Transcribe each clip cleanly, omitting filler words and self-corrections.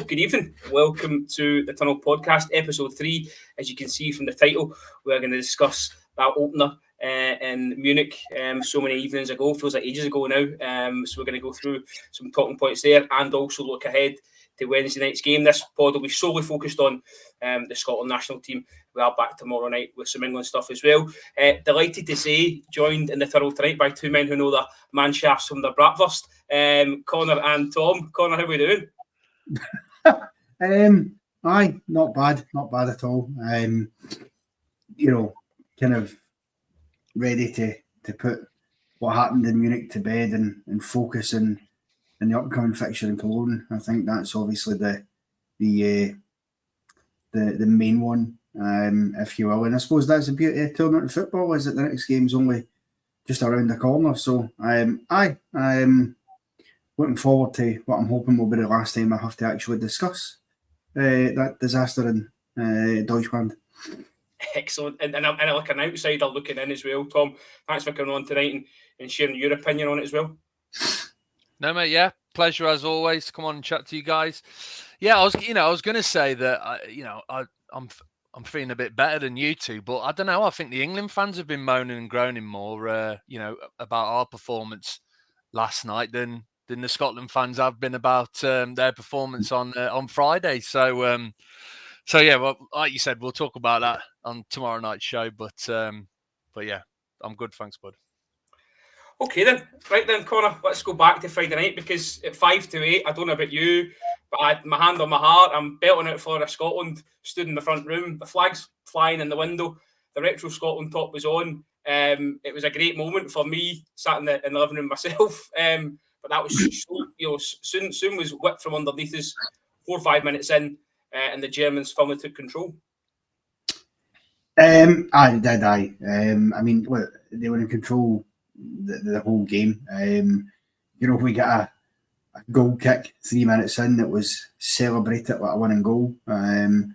good evening. Welcome to the Tunnel Podcast, episode 3. As you can see from the title, we're going to discuss that opener in Munich so many evenings ago. Feels like ages ago now. So we're going to go through some talking points there and also look ahead to Wednesday night's game. This pod will be solely focused on the Scotland national team. We are back tomorrow night with some England stuff as well. Delighted to say, joined in the Tunnel tonight by two men who know the man shafts from their bratwurst, Connor and Tom. Connor, how are we doing? Aye, not bad at all. Kind of ready to put what happened in Munich to bed and focus on the upcoming fixture in Cologne. I think that's obviously the main one, if you will. And I suppose that's the beauty of tournament football, is that the next game's only just around the corner. So I'm looking forward to what I'm hoping will be the last time I have to actually discuss that disaster in Deutschland. Excellent. And like an outsider looking in as well, Tom, thanks for coming on tonight and sharing your opinion on it as well. No, mate, yeah. Pleasure as always to come on and chat to you guys. Yeah, I was going to say that, I'm feeling a bit better than you two, but I don't know. I think the England fans have been moaning and groaning more, about our performance last night than the Scotland fans have been about their performance on Friday. So yeah, well, like you said, we'll talk about that on tomorrow night's show. But yeah, I'm good, thanks, bud. Okay then, right then, Connor, let's go back to Friday night, because at 5-8, I don't know about you, but I had my hand on my heart. I'm belting out Flora Scotland, stood in the front room, the flag's flying in the window, the Retro Scotland top was on. It was a great moment for me, sat in the living room myself. But that was soon was whipped from underneath us 4 or 5 minutes in, and the Germans firmly took control. I mean, they were in control the whole game. We got a goal kick 3 minutes in that was celebrated like a winning goal, and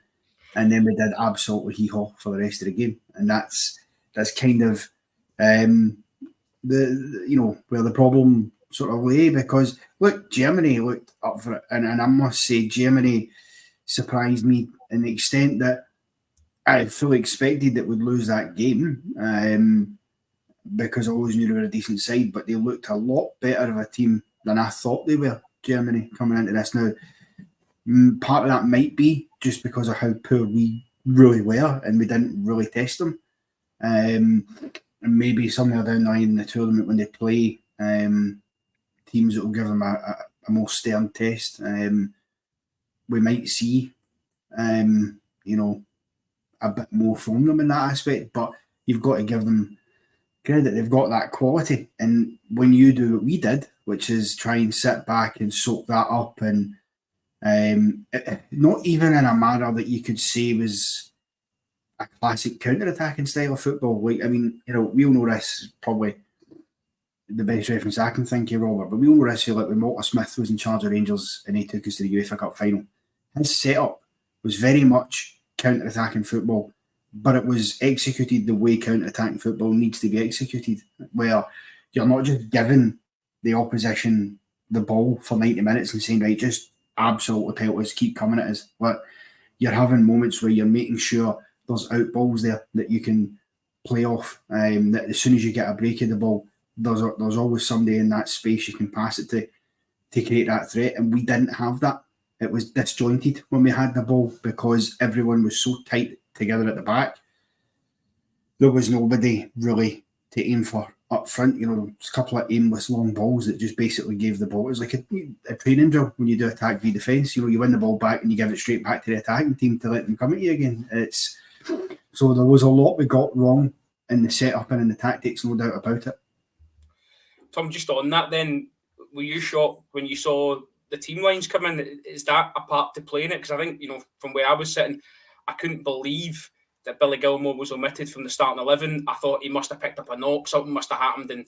then we did absolutely hee-haw for the rest of the game, and that's kind of where the problem sort of lay, because look, Germany looked up for it, and I must say Germany surprised me in the extent that I fully expected that we'd lose that game, because I always knew they were a decent side, but they looked a lot better of a team than I thought they were, Germany, coming into this. Now, part of that might be just because of how poor we really were, and we didn't really test them. And maybe somewhere down the line in the tournament, when they play teams that will give them a more stern test, we might see a bit more from them in that aspect. But you've got to give them credit, they've got that quality. And when you do what we did, which is try and sit back and soak that up, and not even in a manner that you could say was a classic counter-attacking style of football. Like, I mean, we'll know this, probably the best reference I can think of, Robert, but we'll know this, like when Walter Smith was in charge of Rangers and he took us to the UEFA Cup final. His setup was very much counter-attacking football, but it was executed the way counter-attacking football needs to be executed, where you're not just giving the opposition the ball for 90 minutes and saying, right, just absolutely pelt us, keep coming at us. But you're having moments where you're making sure there's out balls there that you can play off, that as soon as you get a break of the ball, there's always somebody in that space you can pass it to create that threat. And we didn't have that. It was disjointed when we had the ball, because everyone was so tight together at the back. There was nobody really to aim for up front. A couple of aimless long balls that just basically gave the ball. It was like a training drill when you do attack v defence. You win the ball back and you give it straight back to the attacking team to let them come at you again. So there was a lot we got wrong in the setup and in the tactics, no doubt about it. Tom, just on that then, were you shocked when you saw the team lines come in? Is that a part to play in it? Because I think, from where I was sitting, I couldn't believe that Billy Gilmour was omitted from the starting 11. I thought he must have picked up a knock. Something must have happened in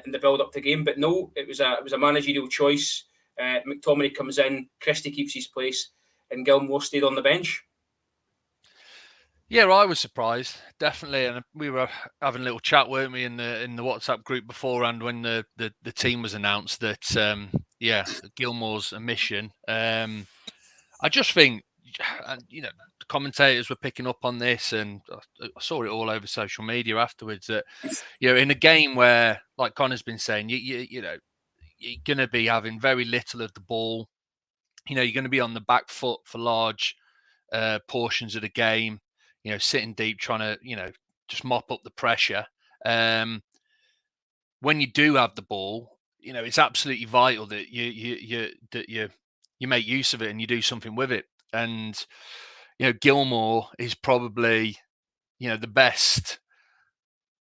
the build-up to the game. But no, it was a managerial choice. McTominay comes in, Christie keeps his place, and Gilmour stayed on the bench. Yeah, I was surprised, definitely, and we were having a little chat, weren't we, in the WhatsApp group beforehand when the team was announced that Gilmour's omission. I just think, the commentators were picking up on this, and I saw it all over social media afterwards. That in a game where, like Connor's been saying, you're going to be having very little of the ball. You're going to be on the back foot for large portions of the game. Sitting deep, trying to just mop up the pressure. When you do have the ball, it's absolutely vital that you make use of it and you do something with it. And Gilmour is probably the best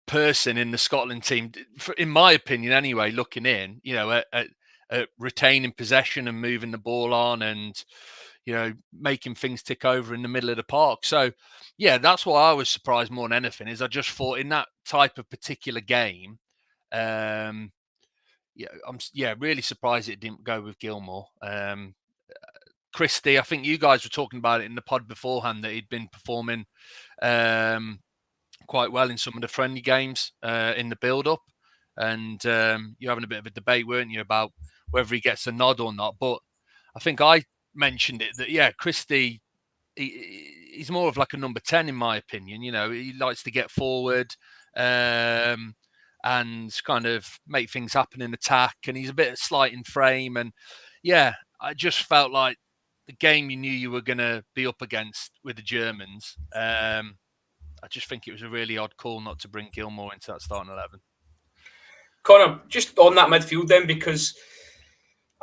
person in the Scotland team, in my opinion, anyway. Looking in, at retaining possession and moving the ball on, and making things tick over in the middle of the park. So, yeah, that's why I was surprised more than anything. Is I just thought in that type of particular game, I'm really surprised it didn't go with Gilmour. Christie, I think you guys were talking about it in the pod beforehand that he'd been performing quite well in some of the friendly games in the build-up, and you're having a bit of a debate, weren't you, about whether he gets a nod or not? But I think I mentioned it that Christie, he's more of like a number 10 in my opinion. He likes to get forward and kind of make things happen in attack, and he's a bit slight in frame. And I just felt like the game you knew you were going to be up against with the Germans. I just think it was a really odd call not to bring Gilmour into that starting 11. Connor, just on that midfield then, because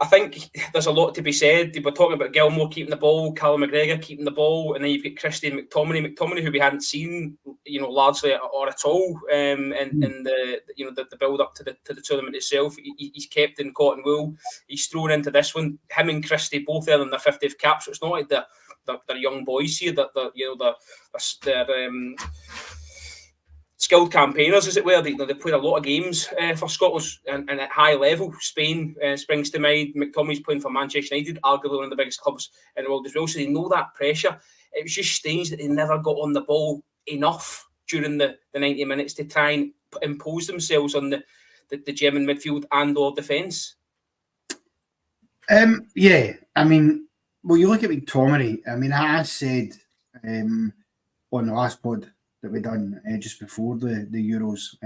I think there's a lot to be said. We're talking about Gilmour keeping the ball, Callum McGregor keeping the ball, and then you've got Christie and McTominay, who we hadn't seen, largely or at all, in the build up to the tournament itself. He's kept in cotton wool. He's thrown into this one. Him and Christie both earning their 50th cap, so it's not like they're young boys here. They're skilled campaigners, as it were. They played a lot of games for Scotland and at high level. Spain springs to mind. McTominay's playing for Manchester United, arguably one of the biggest clubs in the world as well. So they know that pressure. It was just strange that they never got on the ball enough during the 90 minutes to try and impose themselves on the German midfield and or defence. You look at McTominay. I said on the last pod that we done just before the Euros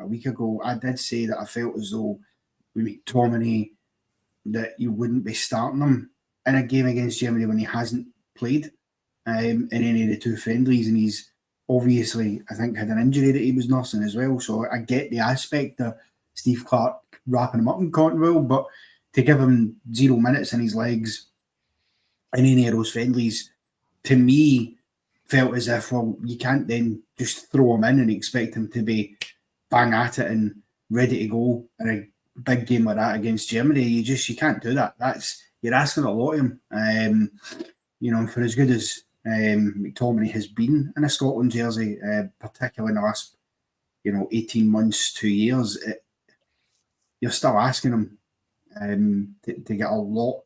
a week ago, I did say that I felt as though with McTominay that you wouldn't be starting him in a game against Germany when he hasn't played in any of the two friendlies, and he's obviously, I think, had an injury that he was nursing as well. So I get the aspect of Steve Clarke wrapping him up in cotton wool, but to give him 0 minutes in his legs in any of those friendlies, to me, felt as if, well, you can't then just throw him in and expect him to be bang at it and ready to go in a big game like that against Germany. You can't do that. You're asking a lot of him. For as good as McTominay has been in a Scotland jersey, particularly in the last 18 months, 2 years, you're still asking him to get a lot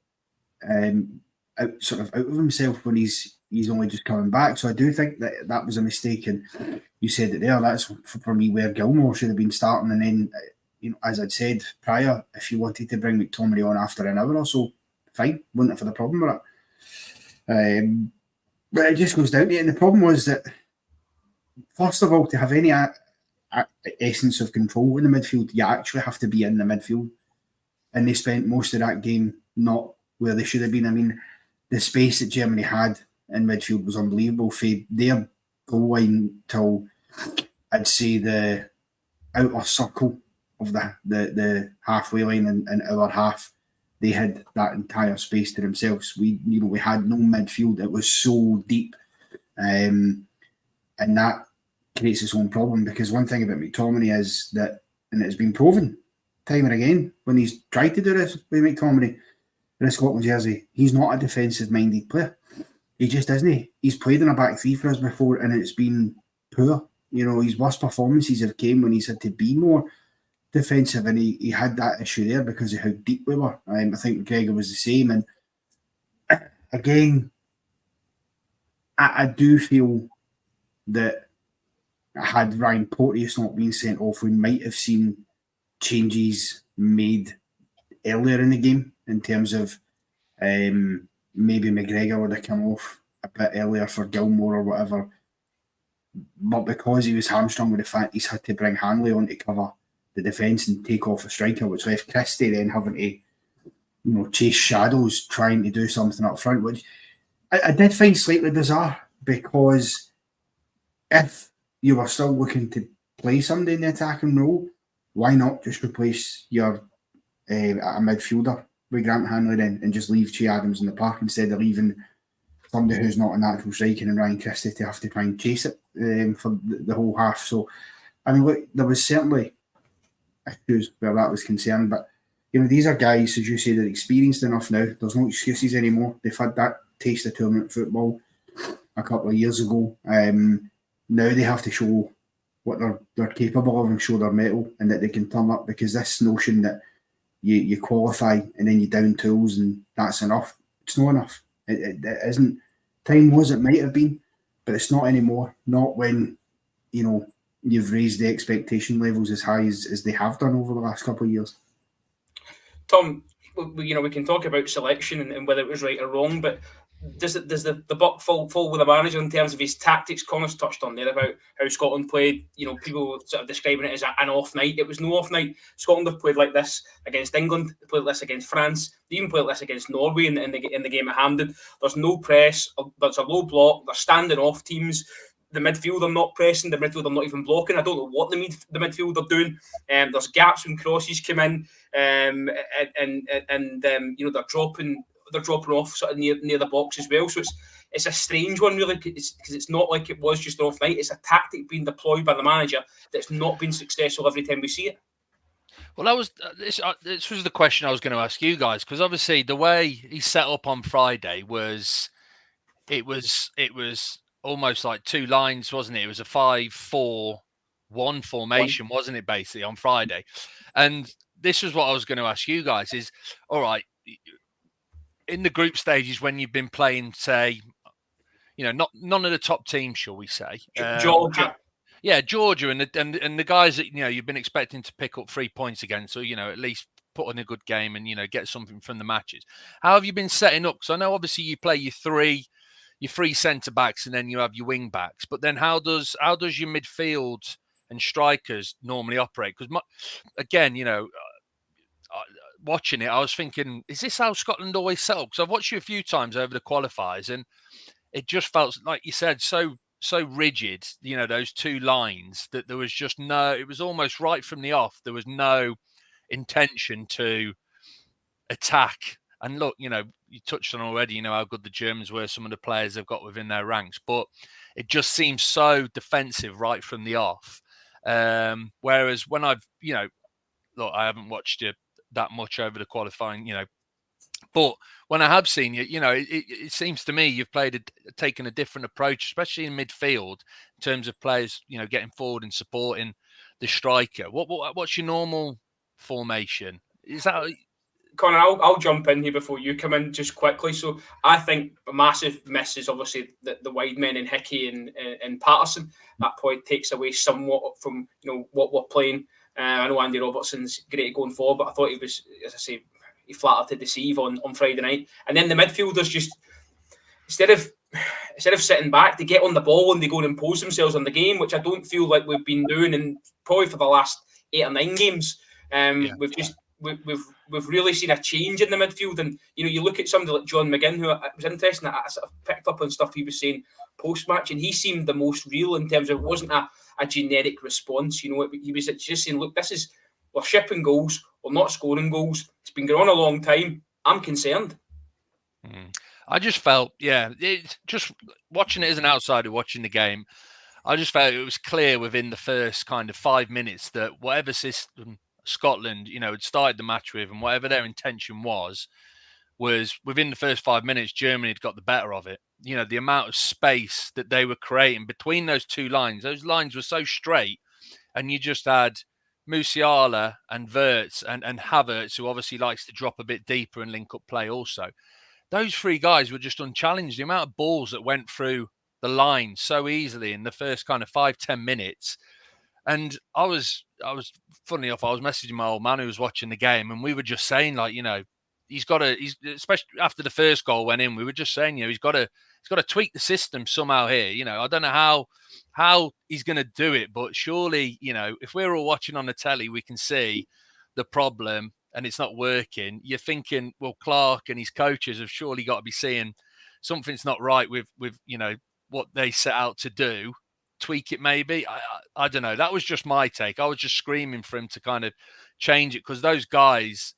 out of himself when he's only just coming back. So I do think that was a mistake, and you said it there. That's for me where Gilmour should have been starting, and then as I'd said prior, if you wanted to bring McTominay on after an hour or so, fine, wouldn't have for the problem with it. But it just goes down to it, and the problem was that first of all, to have any essence of control in the midfield, you actually have to be in the midfield, and they spent most of that game not where they should have been. The space that Germany had in midfield was unbelievable. For their goal line till, I'd say, the outer circle of the halfway line and our half, they had that entire space to themselves. We had no midfield. It was so deep, and that creates its own problem, because one thing about McTominay is that, and it's been proven time and again when he's tried to do this with McTominay in a Scotland jersey, he's not a defensive-minded player. He just isn't. He's played in a back three for us before, and it's been poor. His worst performances have came when he's had to be more defensive, and he had that issue there because of how deep we were. I think McGregor was the same, and again, I do feel that had Ryan Porteous not been sent off, we might have seen changes made earlier in the game in terms of maybe McGregor would have come off a bit earlier for Gilmore or whatever. But because he was hamstrung with the fact he's had to bring Hanley on to cover the defence and take off a striker, which left Christie then having to, chase shadows trying to do something up front, which I did find slightly bizarre, because if you were still looking to play somebody in the attacking role, why not just replace your a midfielder with Grant Hanley then and just leave Che Adams in the park instead of leaving somebody who's not a natural striker and Ryan Christie to have to try and chase it for the whole half. So, I mean, look, there was certainly issues where that was concerned, but these are guys, as you say, they're experienced enough now. There's no excuses anymore. They've had that taste of tournament football a couple of years ago. Now they have to show what they're capable of and show their mettle, and that they can turn up, because this notion that you qualify and then you down tools and that's enough, it's not enough. It isn't. Time was, it might have been, but it's not anymore. Not when you've raised the expectation levels as high as they have done over the last couple of years. Tom, we can talk about selection and whether it was right or wrong, but does the buck fall with the manager in terms of his tactics? Connor's touched on there about how Scotland played. People sort of describing it as an off night. It was no off night. Scotland have played like this against England. They played like this against France. They even played like this against Norway in the game at Hampden. There's no press. There's a low block. They're standing off teams. The midfield are not pressing. The midfield are not even blocking. I don't know what the midfield are doing. There's gaps when crosses come in, and they're dropping. They're dropping off sort of near the box as well. So it's a strange one, really, because it's not like it was just off night. It's a tactic being deployed by the manager that's not been successful every time we see it. Well, that was this was the question I was going to ask you guys, because obviously the way he set up on Friday was almost like two lines, wasn't it? It was a 5-4-1 formation, wasn't it, basically on Friday? And this was what I was going to ask you guys: is all right. In the group stages, when you've been playing, say, none of the top teams, shall we say, Georgia, Georgia, and the guys that you've been expecting to pick up 3 points against, so at least put in a good game and get something from the matches. How have you been setting up? Because I know obviously you play your three centre backs and then you have your wing backs, but then how does your midfield and strikers normally operate? Because again, watching it, I was thinking, is this how Scotland always set up? Because I've watched you a few times over the qualifiers, and it just felt, like you said, so rigid, those two lines, that there was just it was almost right from the off, there was no intention to attack. And look, you touched on already, how good the Germans were, some of the players they've got within their ranks, but it just seems so defensive right from the off. Whereas when I've, look, I haven't watched you that much over the qualifying, but when I have seen you, it seems to me you've taken a different approach, especially in midfield, in terms of players, getting forward and supporting the striker. What's your normal formation? Is that... Connor, I'll jump in here before you come in just quickly. So I think a massive miss is obviously the wide men in Hickey and Patterson. That point takes away somewhat from what we're playing. I know Andy Robertson's great going forward, but I thought he was, as I say, he flattered to deceive on Friday night. And then the midfielders just, instead of sitting back, they get on the ball and they go and impose themselves on the game, which I don't feel like we've been doing in probably for the last 8 or 9 games. We've really seen a change in the midfield, and you look at somebody like John McGinn, who it was interesting that I sort of picked up on stuff he was saying post match, and he seemed the most real in terms of, it wasn't a generic response. He was just saying, look, we're shipping goals, we're not scoring goals. It's been going on a long time. I'm concerned. I just felt, just watching it as an outsider watching the game, I just felt it was clear within the first kind of 5 minutes that whatever system Scotland, had started the match with, and whatever their intention was within the first 5 minutes, Germany had got the better of it. The amount of space that they were creating between those two lines, those lines were so straight, and you just had Musiala and Wirtz and Havertz, who obviously likes to drop a bit deeper and link up play also. Those 3 guys were just unchallenged. The amount of balls that went through the line so easily in the first kind of 5-10 minutes. And I was funny enough, I was messaging my old man who was watching the game, and we were just saying, like, he's especially after the first goal went in, we were just saying, he's got to tweak the system somehow here. I don't know how he's going to do it, but surely, if we're all watching on the telly, we can see the problem and it's not working. You're thinking, well, Clarke and his coaches have surely got to be seeing something's not right with what they set out to do. Tweak it maybe. I don't know. That was just my take. I was just screaming for him to kind of change it, because those guys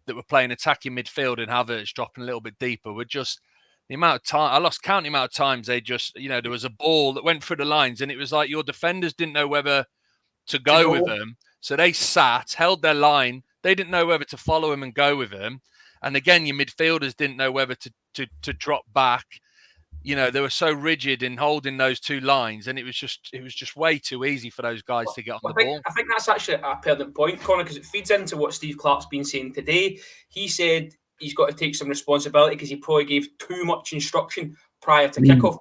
that were playing attacking midfield and Havertz dropping a little bit deeper were just the amount of time. I lost count the amount of times they just, there was a ball that went through the lines and it was like your defenders didn't know whether to go with them. So they held their line. They didn't know whether to follow him and go with him. And again, your midfielders didn't know whether to drop back. They were so rigid in holding those two lines, and it was just way too easy for those guys to get on the ball. I think that's actually a pertinent point, Connor, because it feeds into what Steve Clarke's been saying today. He said he's got to take some responsibility because he probably gave too much instruction prior to kickoff.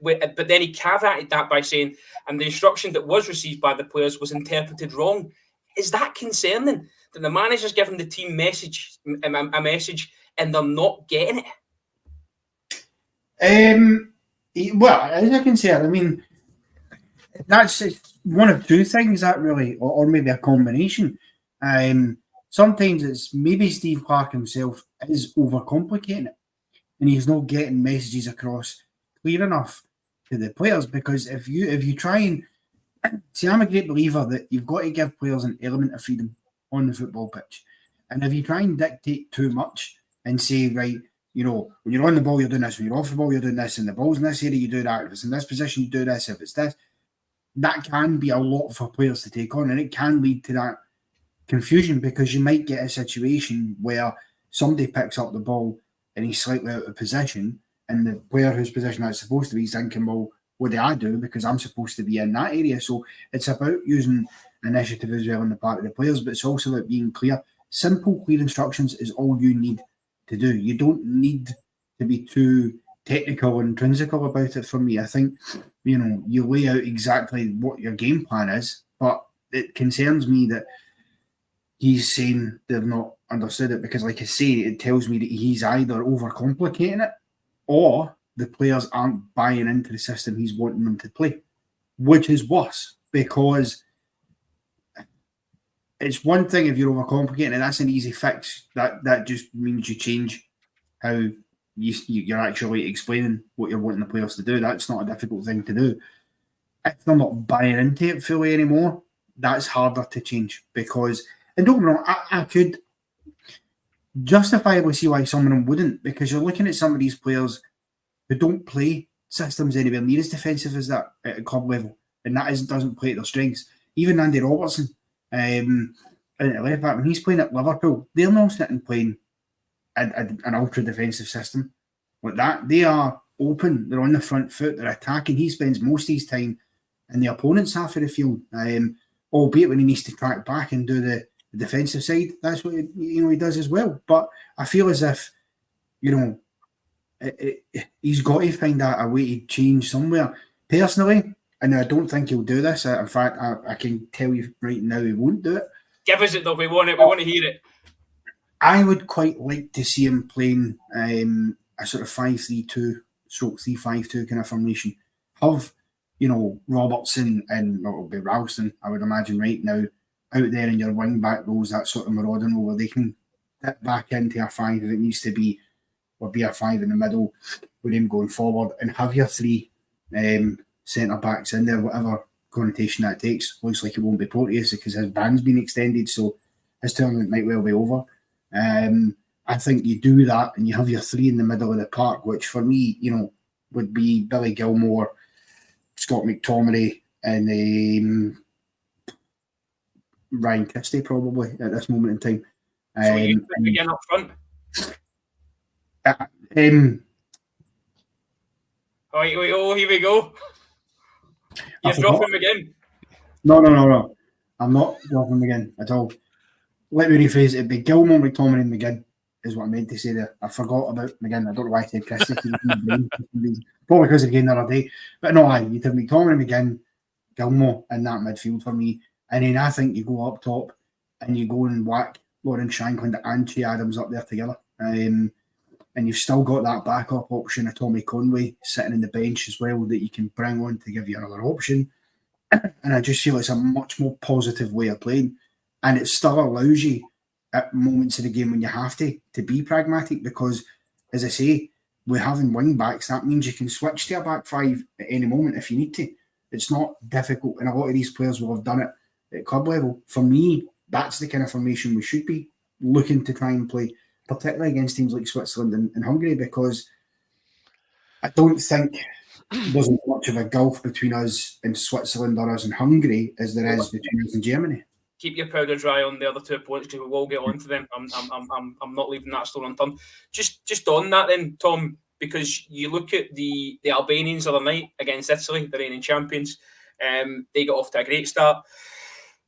But then he caveated that by saying, and the instruction that was received by the players was interpreted wrong. Is that concerning, that the manager's giving the team a message and they're not getting it? Well, as I can say, I mean, that's one of two things, that really, or maybe a combination. Sometimes it's maybe Steve Clarke himself is overcomplicating it, and he's not getting messages across clear enough to the players. Because if you try and see, I'm a great believer that you've got to give players an element of freedom on the football pitch, and if you try and dictate too much and say, right, when you're on the ball, you're doing this. When you're off the ball, you're doing this. And the ball's in this area, you do that. If it's in this position, you do this. If it's this, that can be a lot for players to take on. And it can lead to that confusion, because you might get a situation where somebody picks up the ball and he's slightly out of position. And the player whose position that's supposed to be is thinking, well, what do I do? Because I'm supposed to be in that area. So it's about using initiative as well on the part of the players, but it's also about being clear. Simple, clear instructions is all you need to do. You don't need to be too technical and intrinsical about it. For me, I think you lay out exactly what your game plan is, but it concerns me that he's saying they've not understood it, because, like I say, it tells me that he's either overcomplicating it or the players aren't buying into the system he's wanting them to play, which is worse, because it's one thing if you're overcomplicating, and that's an easy fix. That just means you change how you're actually explaining what you're wanting the players to do. That's not a difficult thing to do. If they're not buying into it fully anymore, that's harder to change. Because, and don't get me wrong, I could justifiably see why some of them wouldn't, because you're looking at some of these players who don't play systems anywhere near as defensive as that at a club level, and that doesn't play at their strengths. Even Andy Robertson, left back, when he's playing at Liverpool, they're not sitting playing an ultra defensive system like that. They are open, they're on the front foot, they're attacking. He spends most of his time in the opponent's half of the field, albeit when he needs to track back and do the defensive side. That's what he does as well. But I feel as if he's got to find a way to change somewhere. Personally, and I don't think he'll do this. In fact, I can tell you right now he won't do it. Give us it though. We want it. We want to hear it. I would quite like to see him playing a sort of 5-3-2 stroke 3-5-2 kind of formation. Have Robertson and it'll be Ralston, I would imagine, right now out there in your wing back roles, that sort of marauding role where they can dip back into a 5 if it needs to be, or be a 5 in the middle with him going forward, and have your 3 centre backs in there, whatever connotation that takes. Looks like it won't be Porteous because his ban's been extended, so his tournament might well be over. I think you do that and you have your 3 in the middle of the park, which for me, would be Billy Gilmore, Scott McTominay, and Ryan Christie probably at this moment in time. So you think again up front? Here we go. You're dropping him again. No. I'm not dropping him again at all. Let me rephrase it. It'd be Gilmore, McTominay, and McGinn is what I meant to say there. I forgot about McGinn. I don't know why I said Christie. Probably because of the game the other day. But no, you'd have McTominay, McGinn, Gilmore in that midfield for me. And then I think you go up top and you go and whack Lawrence Shankland and Che Adams up there together. And you've still got that backup option of Tommy Conway sitting in the bench as well that you can bring on to give you another option. And I just feel it's a much more positive way of playing. And it still allows you at moments of the game when you have to be pragmatic because, as I say, with having wing backs, that means you can switch to a back five at any moment if you need to. It's not difficult, and a lot of these players will have done it at club level. For me, that's the kind of formation we should be looking to try and play, particularly against teams like Switzerland and Hungary, because I don't think there's as much of a gulf between us and Switzerland or us and Hungary as there is between us and Germany. Keep your powder dry on the other two opponents because we will get on to them. I'm not leaving that stone unturned. Just on that then, Tom, because you look at the Albanians the other night against Italy, the reigning champions. They got off to a great start.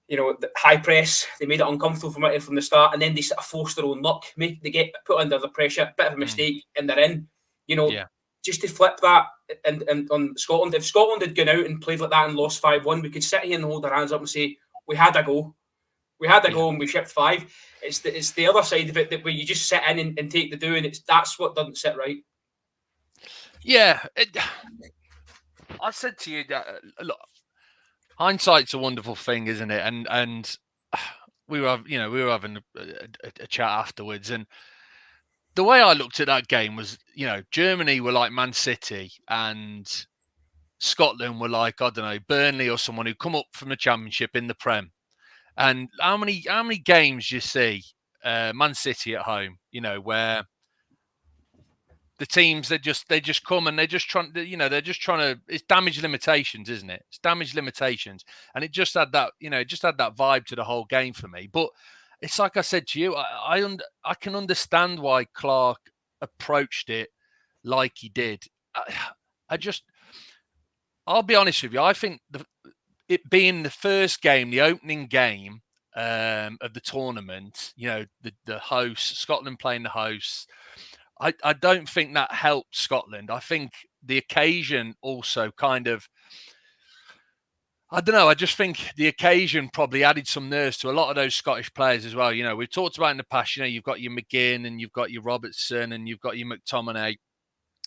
You know, the high press, they made it uncomfortable from the start, and then they sort of forced their own luck. They get put under the pressure, bit of a mistake, and they're in. You know, just to flip that and on Scotland, if Scotland had gone out and played like that and lost 5-1, we could sit here and hold our hands up and say, we had a go. We had a go and we shipped 5. It's the other side of it that where you just sit in and take the do, and that's what doesn't sit right. Yeah, I said to you that look, hindsight's a wonderful thing, isn't it? And we were having a chat afterwards, and the way I looked at that game was, you know, Germany were like Man City and Scotland were like, I don't know, Burnley or someone who come up from the Championship in the Prem. And how many games do you see Man City at home, you know, where the teams they just come and they're just trying to, it's damage limitations, isn't it? It's damage limitations, and it just had that, you know, it just had that vibe to the whole game for me. But it's like I said to you, I can understand why Clarke approached it like he did. I'll be honest with you. I think it being the first game, the opening game of the tournament, you know, the hosts, Scotland playing the hosts, I don't think that helped Scotland. I think the occasion also kind of, I don't know, I just think the occasion probably added some nerves to a lot of those Scottish players as well. You know, we've talked about in the past, you know, you've got your McGinn and you've got your Robertson and you've got your McTominay.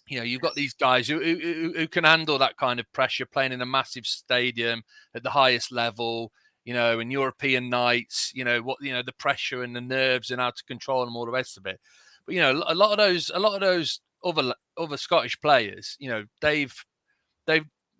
You know, you've got these guys who can handle that kind of pressure, playing in a massive stadium at the highest level, you know, in European nights, you know, the pressure and the nerves and how to control them, all the rest of it. But, you know, a lot of those other Scottish players, you know,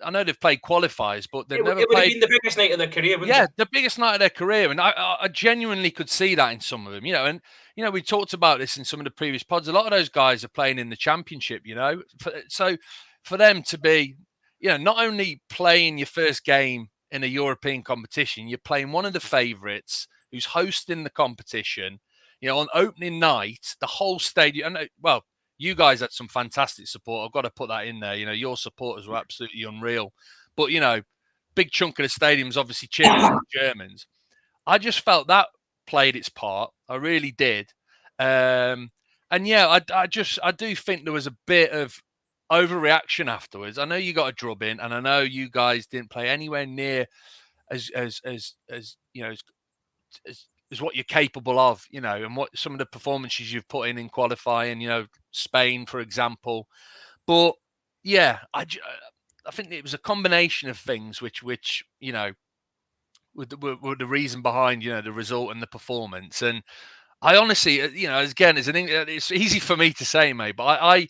I know they've played qualifiers, but they've never played. It would have been the biggest night of their career, wouldn't it? The biggest night of their career. And I genuinely could see that in some of them, you know. And, you know, we talked about this in some of the previous pods. A lot of those guys are playing in the Championship, you know. So for them to be, you know, not only playing your first game in a European competition, you're playing one of the favourites who's hosting the competition, you know, on opening night, the whole stadium. And, well, you guys had some fantastic support. I've got to put that in there. You know, your supporters were absolutely unreal. But, you know, big chunk of the stadium's obviously cheering for the Germans. I just felt that played its part. I really did. And yeah, I do think there was a bit of overreaction afterwards. I know you got a drubbing, and I know you guys didn't play anywhere near as you know, as what you're capable of, you know, and what some of the performances you've put in qualifying, you know, Spain, for example. But yeah, I think it was a combination of things which you know, were the reason behind, you know, the result and the performance. And I honestly, you know, again, it's easy for me to say, mate, but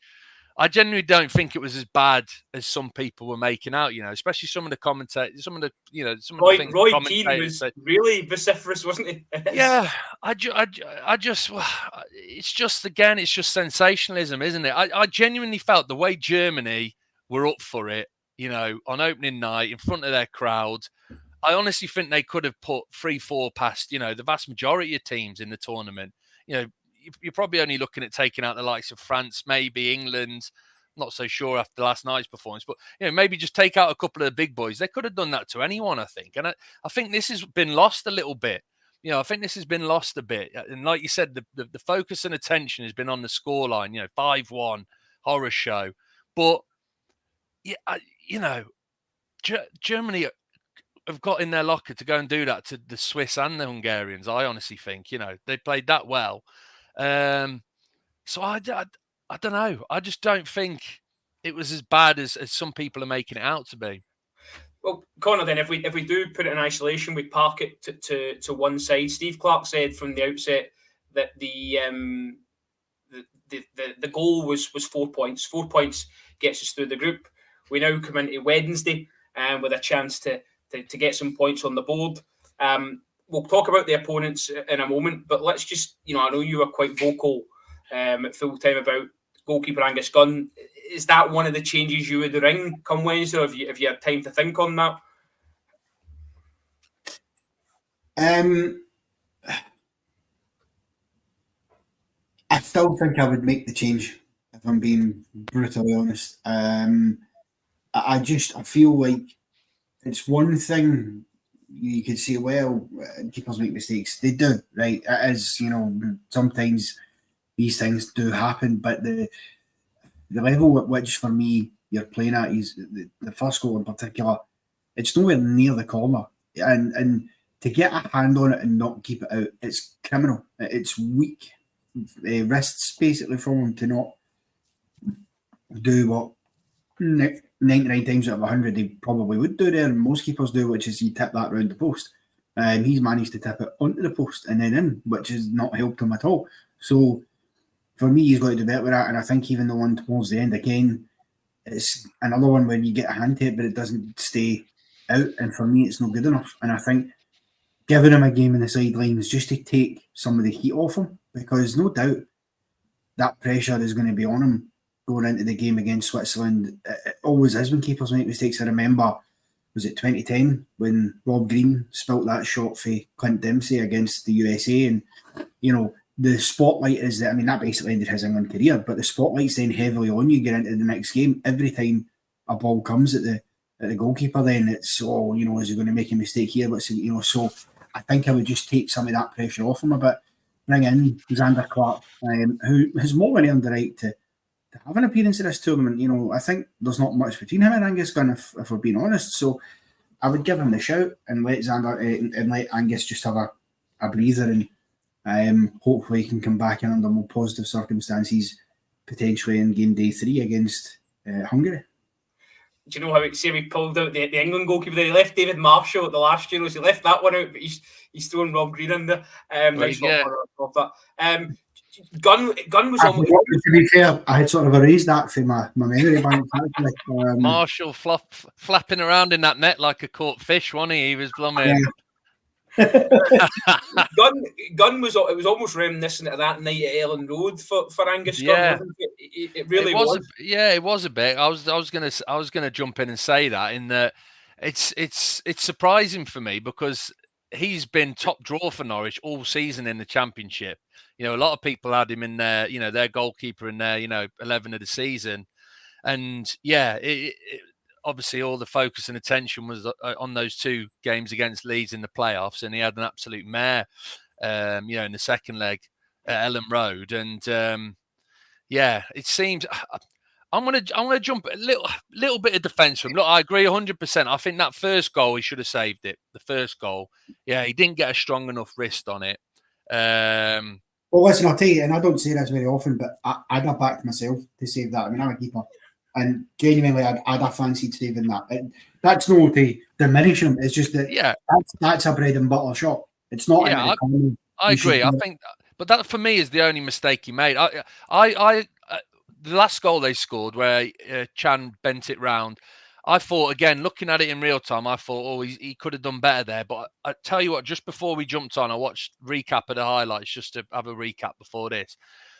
I genuinely don't think it was as bad as some people were making out, you know, especially some of the commentators, some of the things Roy Keane was really vociferous, wasn't he? Yeah, I just, it's just, again, it's just sensationalism, isn't it? I genuinely felt the way Germany were up for it, you know, on opening night in front of their crowd. I honestly think they could have put 3-4 past, you know, the vast majority of teams in the tournament. You know, you're probably only looking at taking out the likes of France, maybe England. Not so sure after last night's performance, but, you know, maybe just take out a couple of the big boys. They could have done that to anyone, I think. And I think this has been lost a little bit. You know, I think this has been lost a bit. And like you said, the focus and attention has been on the scoreline, you know, 5-1, horror show. But, yeah, you know, Germany have got in their locker to go and do that to the Swiss and the Hungarians. I honestly think, you know, they played that well. So I don't know. I just don't think it was as bad as some people are making it out to be. Well, Connor, then if we do put it in isolation, we park it to one side. Steve Clarke said from the outset that the goal was 4 points. 4 points gets us through the group. We now come into Wednesday with a chance to get some points on the board. We'll talk about the opponents in a moment, but let's just, I know you were quite vocal at full time about goalkeeper Angus Gunn. Is that one of the changes you would ring come Wednesday, or have you had time to think on that? I still think I would make the change, if I'm being brutally honest. I feel like it's one thing you could say, well, keepers make mistakes. They do, right? It is, sometimes these things do happen, but the level at which, for me, you're playing at is the first goal in particular. It's nowhere near the corner, and to get a hand on it and not keep it out, it's criminal. It's weak wrists basically from him to not do what 99 times out of 100 they probably would do there, and most keepers do, which is you tip that round the post. He's managed to tip it onto the post and then in, which has not helped him at all. So for me, he's got to do better with that, and I think even the one towards the end, again, it's another one where you get a hand to it, but it doesn't stay out, and for me, it's not good enough. And I think giving him a game in the sidelines just to take some of the heat off him, because no doubt that pressure is going to be on him going into the game against Switzerland. It always is when keepers make mistakes. I remember, was it 2010 when Rob Green spilt that shot for Clint Dempsey against the USA, and the spotlight is that, that basically ended his England career, but the spotlight's then heavily on you get into the next game. Every time a ball comes at the goalkeeper, then it's, is he going to make a mistake here? So I think I would just take some of that pressure off him a bit, bring in Xander Clarke, who has more than earned the right to have an appearance at this tournament. I think there's not much between him and Angus Gunn, if we're being honest. So I would give him the shout and let and let Angus just have a breather, and hopefully he can come back in under more positive circumstances, potentially in game day 3 against Hungary. Do you know how we pulled out the England goalkeeper there? He left David Marshall at the last Euros. He left that one out, but he's throwing Rob Green in there. Nice of that. Gunn was almost. To be fair, I had sort of erased that from my memory bank. Marshall flapping around in that net like a caught fish, wasn't he? He was blooming. Gunn was. It was almost reminiscent of that night at Ellen Road for Angus Gunn. Wasn't it? It really was. It was a bit. I was gonna jump in and say that it's surprising for me, because he's been top draw for Norwich all season in the Championship. A lot of people had him in their, their goalkeeper in their, 11 of the season, and obviously all the focus and attention was on those 2 games against Leeds in the playoffs, and he had an absolute mare, in the second leg at Ellen Road, and it seems. I'm gonna jump a little bit of defence from him. Look, I agree 100%. I think that first goal, he should have saved it. The first goal, he didn't get a strong enough wrist on it. Well, listen, I'll tell you, and I don't say this very often, but I'd have backed myself to save that. I'm a keeper, and genuinely, I'd have fancied saving that. That's no to diminish him. It's just that that's a bread and butter shot. It's not. I agree. I think, but that for me is the only mistake he made. The last goal they scored, where Chan bent it round, I thought, again, looking at it in real time, I thought, he could have done better there. But I tell you what, just before we jumped on, I watched recap of the highlights just to have a recap before this.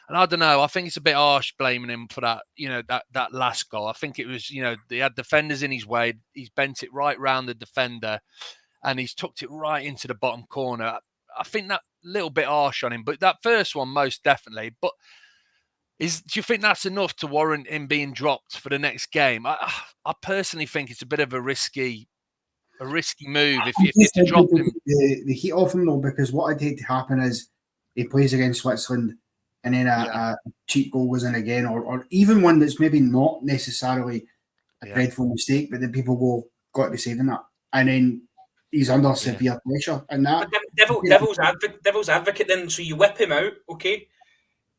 And I don't know, I think it's a bit harsh blaming him for that, that last goal. I think it was, they had defenders in his way. He's bent it right round the defender and he's tucked it right into the bottom corner. I think that little bit harsh on him, but that first one, most definitely. But do you think that's enough to warrant him being dropped for the next game? I personally think it's a bit of a risky move if you drop him. The heat off him though, because what I'd hate to happen is he plays against Switzerland and then a cheap goal goes in again, or even one that's maybe not necessarily a dreadful mistake, but then people go, got to be saving that, and then he's under severe pressure. And that devil's advocate then, so you whip him out, okay?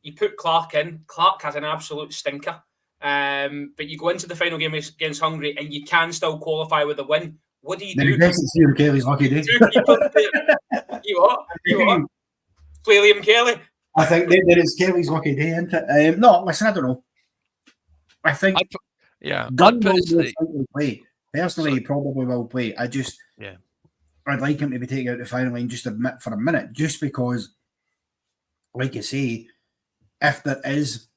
you put Clarke in. Clarke has an absolute stinker. But you go into the final game against Hungary and you can still qualify with a win. What do you do? Liam Kelly's lucky day. You what? Play Liam Kelly. I think that is Kelly's lucky day, isn't it? No, listen, I don't know. I think Gunn will play. Personally, he probably will play. I'd like him to be taken out the final line just for a minute, just because, like you say, if there is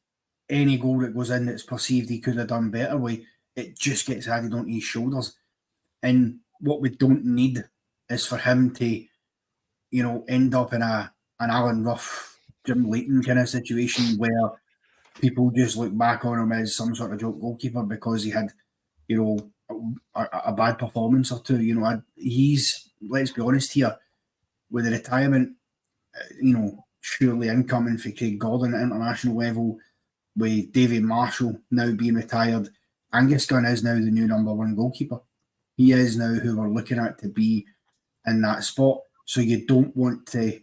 any goal that goes in that's perceived he could have done better with, it just gets added onto his shoulders. And what we don't need is for him to, end up in an Alan Rough, Jim Leighton kind of situation where people just look back on him as some sort of joke goalkeeper because he had, a bad performance or two. Let's be honest here, with the retirement, surely incoming for Craig Gordon at international level, with David Marshall now being retired, Angus Gunn is now the new number one goalkeeper. He is now who we're looking at to be in that spot. So you don't want to,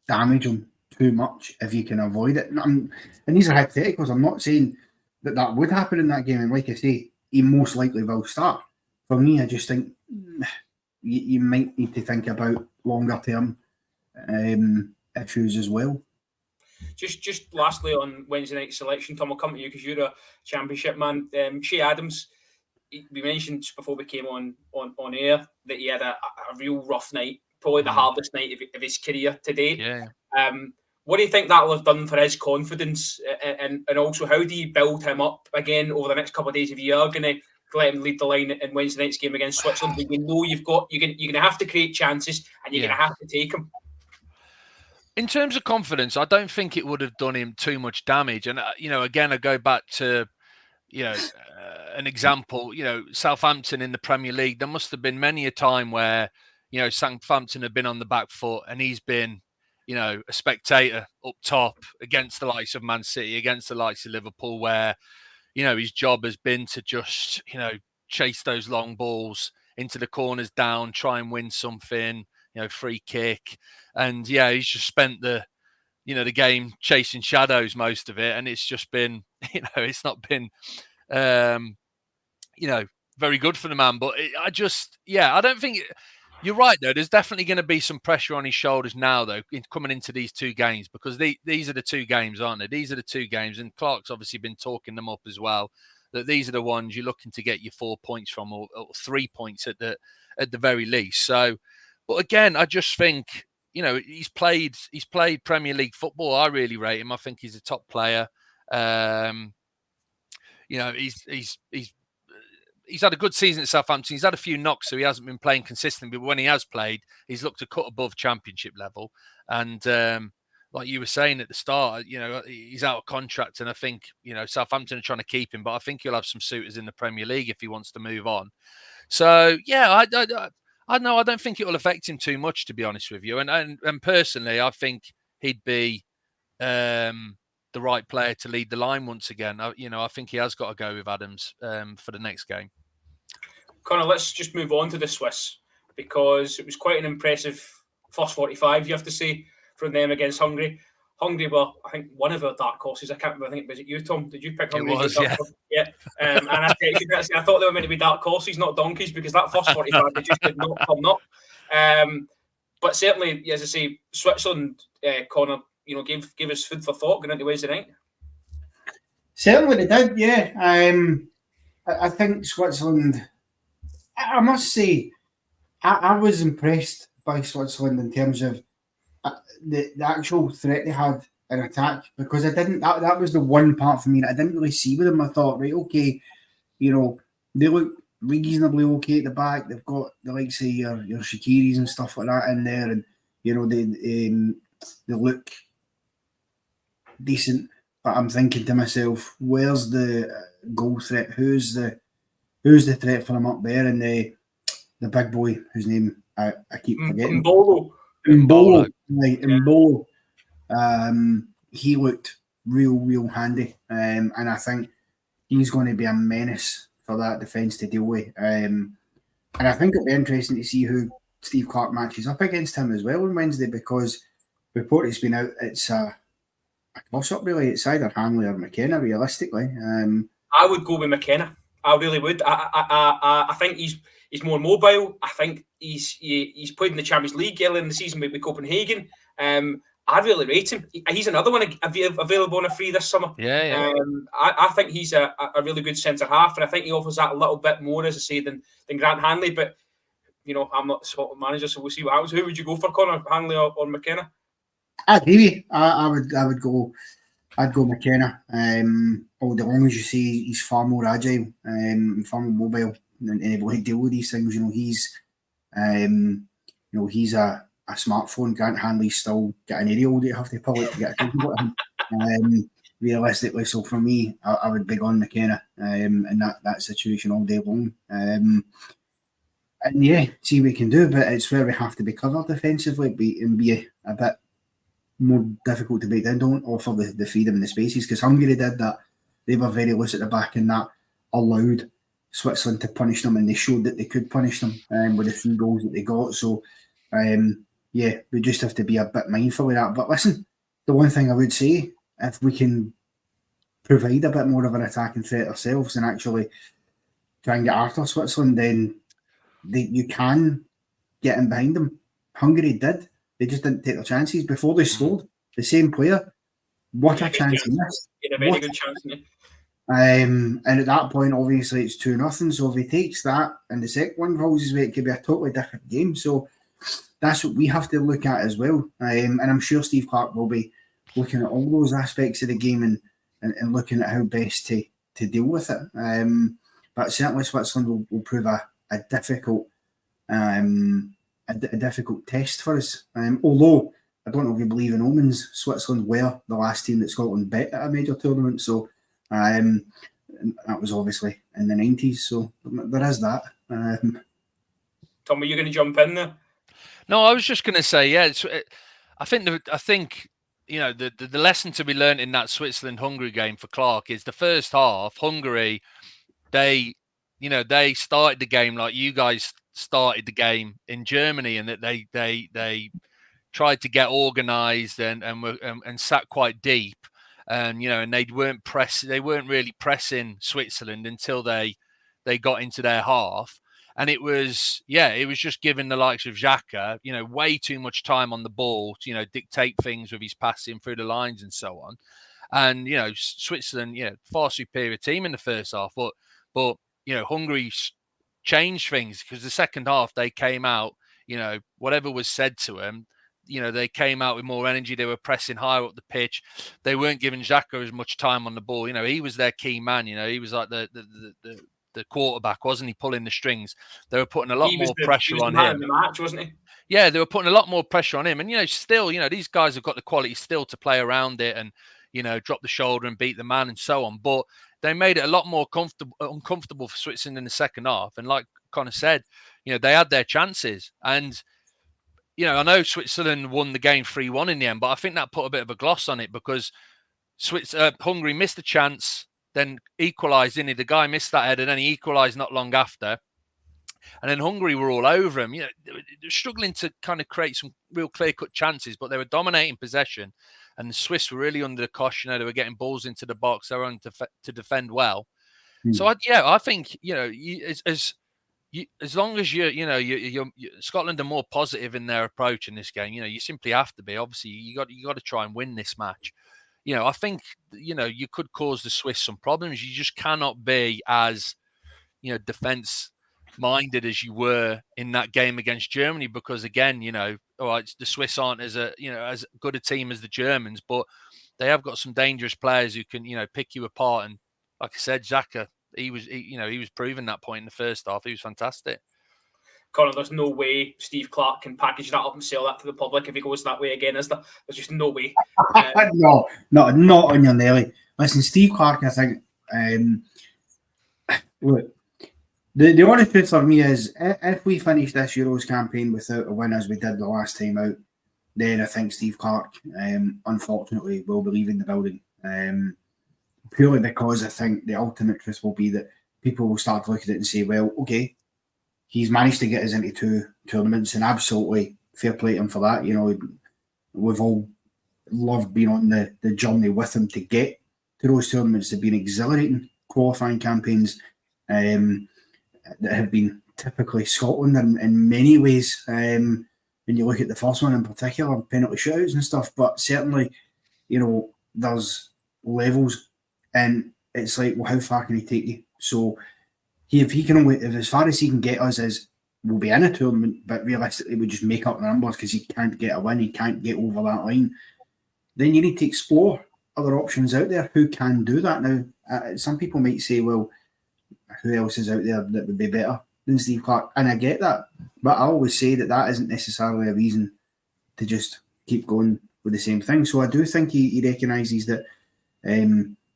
damage him too much if you can avoid it. And these are hypotheticals. I'm not saying that would happen in that game. And like I say, he most likely will start. For me, I just think you might need to think about longer term issues as well. Just lastly on Wednesday night selection, Tom, I'll come to you because you're a championship man. Shea Adams, we mentioned before we came on air that he had a real rough night, probably the hardest night of his career to date. Yeah. What do you think that'll have done for his confidence, and also how do you build him up again over the next couple of days if you are going to let him lead the line in Wednesday night's game against Switzerland? But you're going to have to create chances and you're going to have to take them. In terms of confidence, I don't think it would have done him too much damage. And again, I go back to an example. Southampton in the Premier League. There must have been many a time where Southampton have been on the back foot and he's been a spectator up top against the likes of Man City, against the likes of Liverpool, where his job has been to just chase those long balls into the corners down, try and win something, free kick. And he's just spent the game chasing shadows most of it, and it's just been it's not been very good for the man. But I don't think you're right though. There's definitely going to be some pressure on his shoulders now though, coming into these two games, because these are the two games, aren't they? These are the two games, and Clark's obviously been talking them up as well, that these are the ones you're looking to get your 4 points from, or 3 points at the very least. So, but again, I just think he's played Premier League football. I really rate him. I think he's a top player. He's had a good season at Southampton. He's had a few knocks, so he hasn't been playing consistently. But when he has played, he's looked a cut above championship level. And like you were saying at the start, he's out of contract, and I think Southampton are trying to keep him. But I think he'll have some suitors in the Premier League if he wants to move on. So I know I don't think it will affect him too much, to be honest with you. And personally, I think he'd be the right player to lead the line once again. I think he has got to go with Adams for the next game. Connor, let's just move on to the Swiss, because it was quite an impressive first 45, you have to say, from them against Hungary. Hungary were, I think, one of our dark horses. I can't remember. I think, was it you, Tom? Did you pick Hungary? It was, yeah. Yeah. And I thought they were meant to be dark horses, not donkeys, because that first 45, they just did not come up. But certainly, as I say, Switzerland, Connor, gave us food for thought going into Wednesday night. Certainly they did, yeah. I think Switzerland, I must say, I was impressed by Switzerland in terms of the actual threat they had in attack, because that was the one part for me that I didn't really see with them. I thought, right, okay, they look reasonably okay at the back. They've got the likes of your Shakiris and stuff like that in there, and they look decent. But I'm thinking to myself, where's the goal threat? Who's the threat for them up there? And the big boy whose name I keep forgetting. Mbolo. Right, Mbolo. He looked real handy. And I think he's going to be a menace for that defence to deal with. And I think it'll be interesting to see who Steve Clarke matches up against him as well on Wednesday, because report has been out, it's a toss-up, really. It's either Hanley or McKenna, realistically. I would go with McKenna. I really would. I think he's more mobile. I think he's played in the Champions League earlier in the season with Copenhagen. I really rate him. He's another one available on a free this summer. Yeah. I think he's a really good centre half, and I think he offers that a little bit more, as I say, than Grant Hanley. But I'm not the Scotland manager, so we'll see what happens. Who would you go for, Connor? Hanley or McKenna? I agree. I would go. I'd go McKenna. All the long as you say he's far more agile, far more mobile, and able to deal with these things. He's a smartphone. Grant Hanley's still got an aerial that you have to pull it to get a signal at him. Realistically, so for me, I would big on McKenna in that situation all day long. And yeah, see what we can do, but it's where we have to be covered defensively and be a bit more difficult to break down. Don't offer the freedom and the spaces, because Hungary did that. They were very loose at the back, and that allowed Switzerland to punish them, and they showed that they could punish them with the 3 goals that they got. So yeah, we just have to be a bit mindful of that. But listen, the one thing I would say, if we can provide a bit more of an attacking threat ourselves and actually try and get after Switzerland, then you can get in behind them. Hungary did. They just didn't take their chances. Before they scored, the same player, what a chance he missed. He had a very good chance. And at that point, obviously, it's 2-0. So if he takes that and the second one falls his way, it could be a totally different game. So that's what we have to look at as well. And I'm sure Steve Clarke will be looking at all those aspects of the game and looking at how best to deal with it. But certainly Switzerland will prove a difficult a difficult test for us. Although I don't know if you believe in omens, Switzerland were the last team that Scotland beat at a major tournament. So that was obviously in the 90s. So there is that. Tom, are you going to jump in there? No, I was just going to say, yeah. I think the lesson to be learned in that Switzerland-Hungary game for Clarke is the first half. Hungary, they started the game like you guys started the game in Germany, and that they tried to get organised and sat quite deep, and and they weren't really pressing Switzerland until they got into their half. And it was just giving the likes of Xhaka, way too much time on the ball to, dictate things with his passing through the lines and so on. And, Switzerland, far superior team in the first half. But Hungary changed things, because the second half they came out, whatever was said to them, they came out with more energy. They were pressing higher up the pitch. They weren't giving Xhaka as much time on the ball. He was their key man. He was like the quarterback, wasn't he, pulling the strings? They were putting a lot more pressure on him. In the match, wasn't he? Yeah, they were putting a lot more pressure on him. And, still, these guys have got the quality still to play around it and, drop the shoulder and beat the man and so on. But they made it a lot more uncomfortable for Switzerland in the second half. And like Connor said, they had their chances. And, I know Switzerland won the game 3-1 in the end, but I think that put a bit of a gloss on it, because Hungary missed the chance, then equalised, didn't he? The guy missed that header, and then he equalised not long after. And then Hungary were all over him. They were struggling to kind of create some real clear-cut chances, but they were dominating possession. And the Swiss were really under the cosh. They were getting balls into the box. They were on to defend well. So I think as long as you're Scotland are more positive in their approach in this game, you simply have to be. Obviously, you got to try and win this match. I think you could cause the Swiss some problems. You just cannot be as defense minded as you were in that game against Germany, because again, all right, the Swiss aren't as good a team as the Germans, but they have got some dangerous players who can pick you apart. And like I said, Xhaka, he was proving that point in the first half. He was fantastic. Connor, there's no way Steve Clarke can package that up and sell that to the public if he goes that way again, is there? There's just no way. No, not on your Nelly. Listen, Steve Clarke, I think, look, the honest truth for me is, if we finish this Euros campaign without a win as we did the last time out, then I think Steve Clarke, unfortunately, will be leaving the building. Purely because I think the ultimate truth will be that people will start to look at it and say, well, okay, he's managed to get us into 2 tournaments, and absolutely fair play to him for that. We've all loved being on the journey with him to get to those tournaments. They've been exhilarating qualifying campaigns that have been typically Scotland in many ways. When you look at the first one in particular, penalty shootouts and stuff, but certainly, there's levels, and it's like, well, how far can he take you? So if as far as he can get us is, we'll be in a tournament, but realistically we just make up the numbers because he can't get a win, he can't get over that line. Then you need to explore other options out there who can do that. Now, some people might say, well, who else is out there that would be better than Steve Clarke? And I get that, but I always say that isn't necessarily a reason to just keep going with the same thing. So I do think he recognises that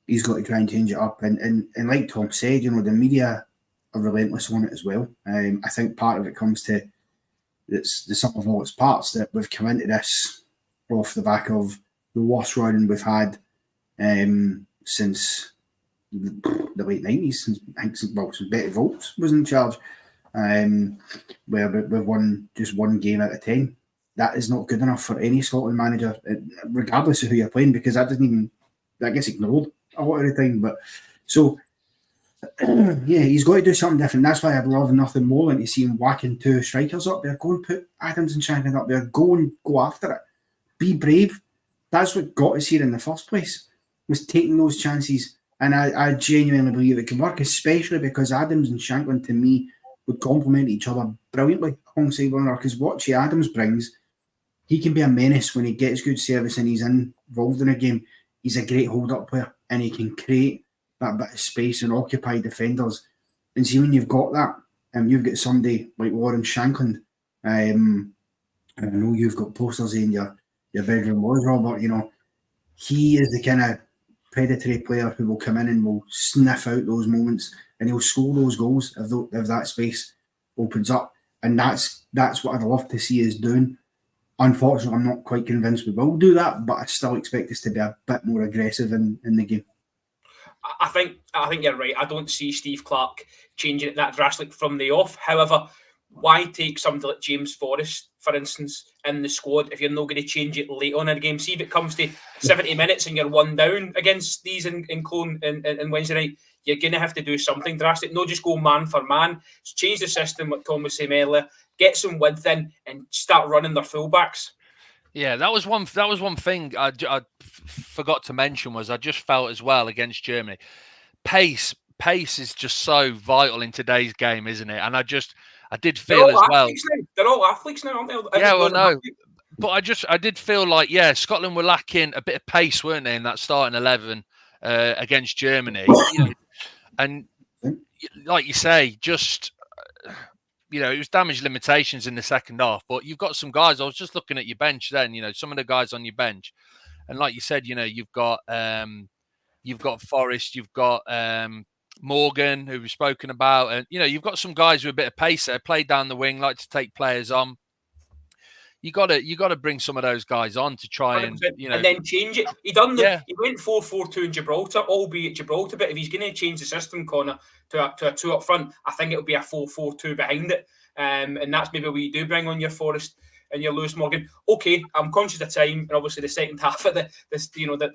he's got to try and change it up. And like Tom said, the media are relentless on it as well. I think part of it comes to it's the sum of all its parts, that we've come into this off the back of the worst run we've had since the late 90s, since Betty Volts was in charge, where we've won just one game out of 10. That is not good enough for any Scotland manager, regardless of who you're playing, because that gets ignored a lot of the time. But so, yeah, he's got to do something different. That's why I'd love nothing more than to see him whacking 2 strikers up there. Go and put Adams and Shankland up there. Go after it. Be brave. That's what got us here in the first place, was taking those chances. And I genuinely believe it can work, especially because Adams and Shankland, to me, would complement each other brilliantly alongside one another. Because what Che Adams brings, he can be a menace when he gets good service and he's involved in a game. He's a great hold-up player, and he can create that bit of space and occupy defenders. And see, when you've got that, and you've got somebody like Warren Shankland, I know you've got posters in your bedroom walls, Robert, he is the kind of predatory player who will come in and will sniff out those moments, and he'll score those goals if that space opens up. And that's what I'd love to see us doing. Unfortunately, I'm not quite convinced we will do that, but I still expect us to be a bit more aggressive in the game. I think you're right. I don't see Steve Clarke changing it that drastically from the off. However, why take somebody like James Forrest, for instance, in the squad if you're not going to change it late on in the game? See, if it comes to 70 minutes and you're 1 down against these in Cologne in Wednesday night, you're going to have to do something drastic. Not just go man for man. Just change the system, like Tom was saying earlier. Get some width in and start running their fullbacks. Yeah, that was one thing I forgot to mention, was I just felt as well against Germany. Pace is just so vital in today's game, isn't it? And I did feel as well. They're all athletes now, aren't they? Yeah, well, no. But I did feel like, Scotland were lacking a bit of pace, weren't they, in that starting 11 against Germany? And like you say, just... it was damage limitations in the second half, but you've got some guys. I was just looking at your bench then, some of the guys on your bench. And like you said, you've got Forrest, you've got Morgan, who we've spoken about. And, you've got some guys with a bit of pace there, play down the wing, like to take players on. You got to bring some of those guys on to try and then change it. He went 4-4-2 in Gibraltar, albeit Gibraltar. But if he's going to change the system, Connor, to a 2 up front, I think it'll be a 4-4-2 behind it. And that's maybe where you do bring on your Forrest and your Lewis Morgan. Okay, I'm conscious of time, and obviously the second half of the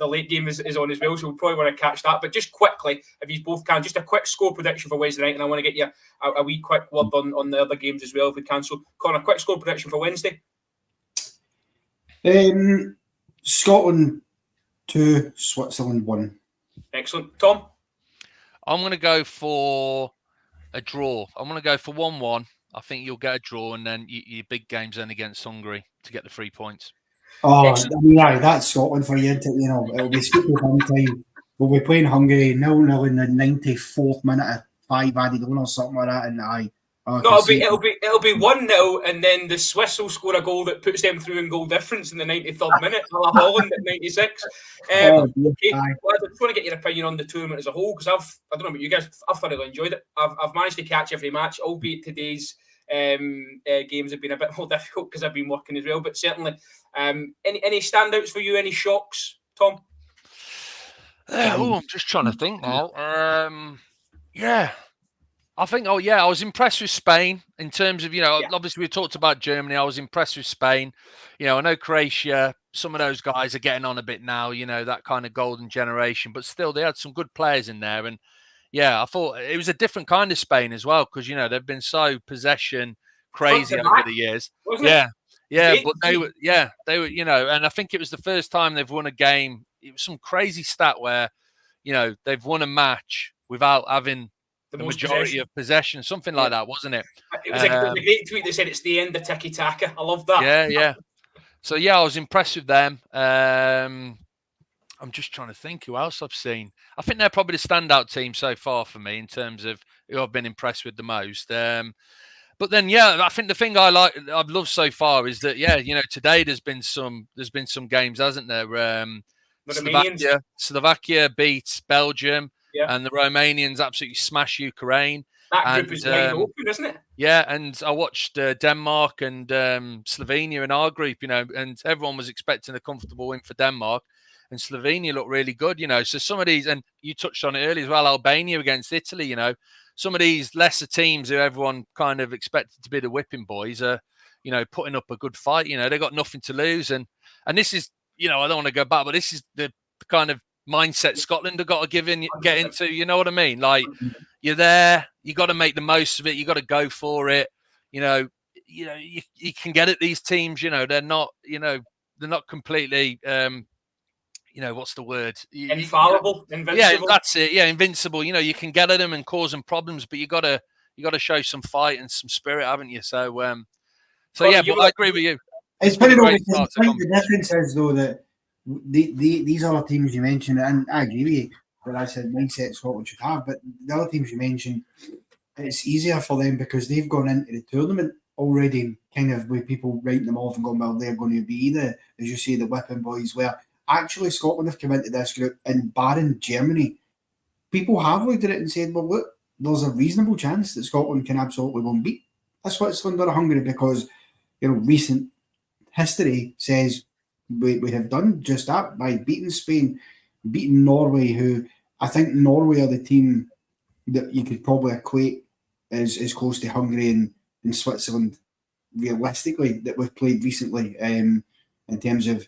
late game is on as well, so we probably want to catch that. But just quickly, if you both can, just a quick score prediction for Wednesday night, and I want to get you a wee quick word on the other games as well if we can. So, Connor, quick score prediction for Wednesday. Scotland 2, Switzerland 1. Excellent. Tom? I'm going to go for a draw. I'm going to go for 1-1. I think you'll get a draw, and then your big game's then against Hungary to get the 3 points. Oh, that's Scotland for you. It'll be speaking time. We'll be playing Hungary 0-0 in the 94th minute of 5 added on or something like that, and it'll be 1-0, and then the Swiss will score a goal that puts them through in goal difference in the 93rd minute. Holland at 96. Okay, well, I just want to get your opinion on the tournament as a whole, because I don't know about you guys, I've thoroughly enjoyed it. I've managed to catch every match, albeit today's games have been a bit more difficult because I've been working as well. But certainly, any standouts for you? Any shocks, Tom? I'm just trying to think now. I think, I was impressed with Spain in terms of, obviously we talked about Germany. I was impressed with Spain. I know Croatia some of those guys are getting on a bit now, that kind of golden generation, but still they had some good players in there. And yeah, I thought it was a different kind of Spain as well, because, they've been so possession crazy over the years. Yeah. Yeah. But they were, and I think it was the first time they've won a game. It was some crazy stat where, they've won a match without having the majority of possession, something like that, wasn't it? It was a great tweet. They said it's the end of tiki taka. I love that. Yeah. So yeah, I was impressed with them. I'm just trying to think who else I've seen. I think they're probably the standout team so far for me in terms of who I've been impressed with the most. But then, I think the thing I've loved so far is that, today there's been some games, hasn't there? Slovakia beats Belgium, and the Romanians absolutely smash Ukraine. That group is wide open, isn't it? Yeah, and I watched Denmark and Slovenia in our group, and everyone was expecting a comfortable win for Denmark, and Slovenia looked really good, So some of these, and you touched on it earlier as well, Albania against Italy, some of these lesser teams who everyone kind of expected to be the whipping boys are, putting up a good fight. They got nothing to lose, and this is, I don't want to go back, but this is the kind of mindset Scotland have got to get into. You know what I mean? Like, you're there, you got to make the most of it. You got to go for it. You can get at these teams. They're not completely. What's the word? Infallible, invincible. Yeah, that's it. Yeah, invincible. You can get at them and cause them problems, but you got to show some fight and some spirit, haven't you? So, but I agree with you. It's funny though, because I think the difference is though that these other teams you mentioned, and I agree with you that I said mindset Scotland should have, but the other teams you mentioned, it's easier for them because they've gone into the tournament already, kind of with people writing them off and going, well, they're going to be as you say, the whipping boys. Where actually Scotland have come into this group, and barring Germany, people have looked at it and said, well, look, there's a reasonable chance that Scotland can absolutely go and beat Switzerland or Hungary because recent history says we have done just that by beating Spain, beating Norway, who I think Norway are the team that you could probably equate as close to Hungary and Switzerland realistically that we've played recently, in terms of,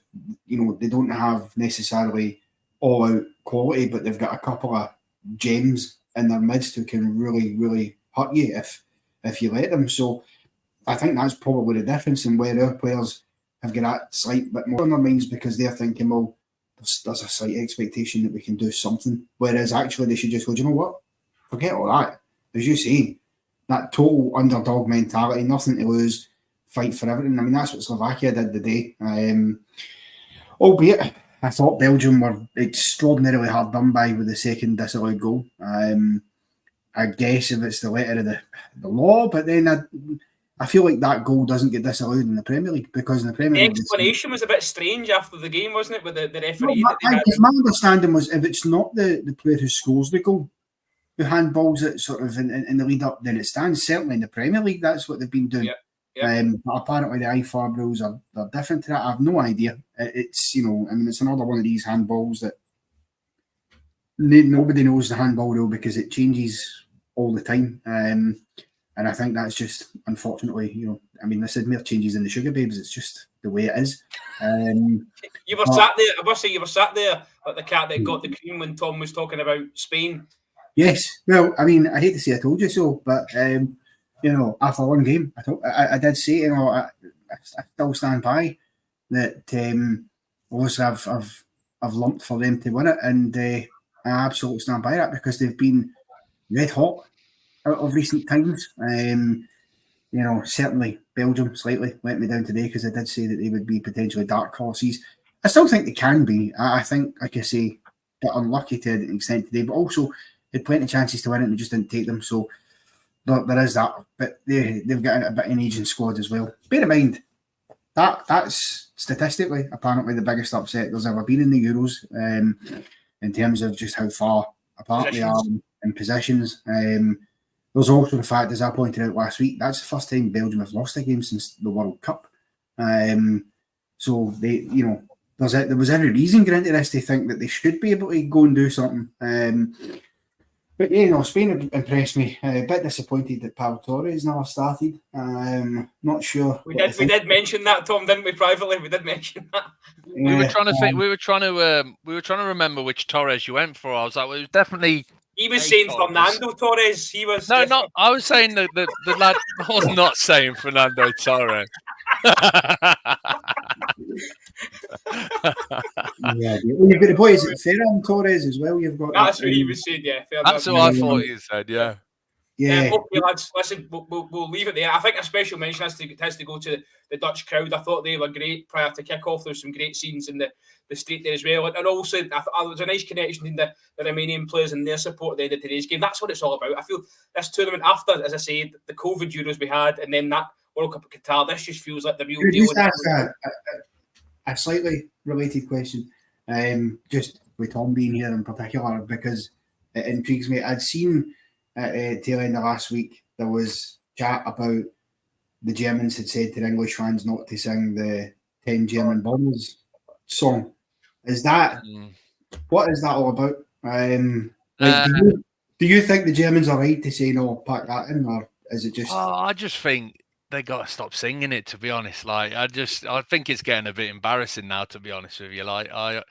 they don't have necessarily all out quality, but they've got a couple of gems in their midst who can really, really hurt you if you let them. So I think that's probably the difference in where our players have got that slight bit more on their minds because they're thinking, well, there's a slight expectation that we can do something. Whereas actually they should just go, do you know what? Forget all that. As you say, that total underdog mentality, nothing to lose, fight for everything. I mean, that's what Slovakia did today. Albeit, I thought Belgium were extraordinarily hard done by with the second disallowed goal. I guess if it's the letter of the law, but then I feel like that goal doesn't get disallowed in the Premier League because in the Premier League... The explanation was a bit strange after the game, wasn't it, with the referee? My understanding was if it's not the player who scores the goal who handballs it sort of in the lead-up, then it stands. Certainly in the Premier League, that's what they've been doing. Yeah. But apparently the IFAB rules are different to that. I have no idea. It's, it's another one of these handballs that nobody knows the handball rule because it changes all the time. And I think that's just, unfortunately, they said mere changes in the sugar babes. It's just the way it is. You were sat there, I must say, like the cat that got the cream when Tom was talking about Spain. Yes. Well, I hate to say I told you so, but, after one game, I did say, I still stand by that obviously I've lumped for them to win it, and I absolutely stand by that because they've been red hot out of recent times. Certainly Belgium slightly let me down today because I did say that they would be potentially dark horses. I still think they can be. I think, like I say, got unlucky to an extent today, but also had plenty of chances to win it and they just didn't take them. So there is that. But they've got a bit of an aging squad as well. Bear in mind, that's statistically apparently the biggest upset there's ever been in the Euros, in terms of just how far apart they are in positions. There's also the fact, as I pointed out last week, that's the first time Belgium have lost a game since the World Cup. So they, there was every reason going into this to think that they should be able to go and do something. But Spain impressed me. A bit disappointed that Pau Torres never started. Not sure. We did mention that, Tom, didn't we? Privately, we did mention that. We were trying to think. We were trying to remember which Torres you went for. I was like, well, it was definitely. He was saying Torres. Fernando Torres. He was no. I was saying the lad. I was not saying Fernando Torres. Yeah, you've got the boys at Ferran Torres as well. You've got. That's what he was saying. Yeah, that's what I thought you said. Yeah. Yeah. Okay, lads. Listen, we'll leave it there. I think a special mention has to go to the Dutch crowd. I thought they were great prior to kick-off. There was some great scenes in the street there as well. And also, there was a nice connection in the Romanian players and their support at the end of today's game. That's what it's all about. I feel this tournament, after, as I said, the COVID Euros we had, and then that World Cup of Qatar, this just feels like the real deal. Just ask a slightly related question, just with Tom being here in particular, because it intrigues me. I'd seen at tail end of last week, there was chat about the Germans had said to the English fans not to sing the 10 German Bombers song. Is that what is that all about? Do you think the Germans are right to say no, pack that in, or is it just? I just think they got to stop singing it. To be honest, I think it's getting a bit embarrassing now. To be honest with you, I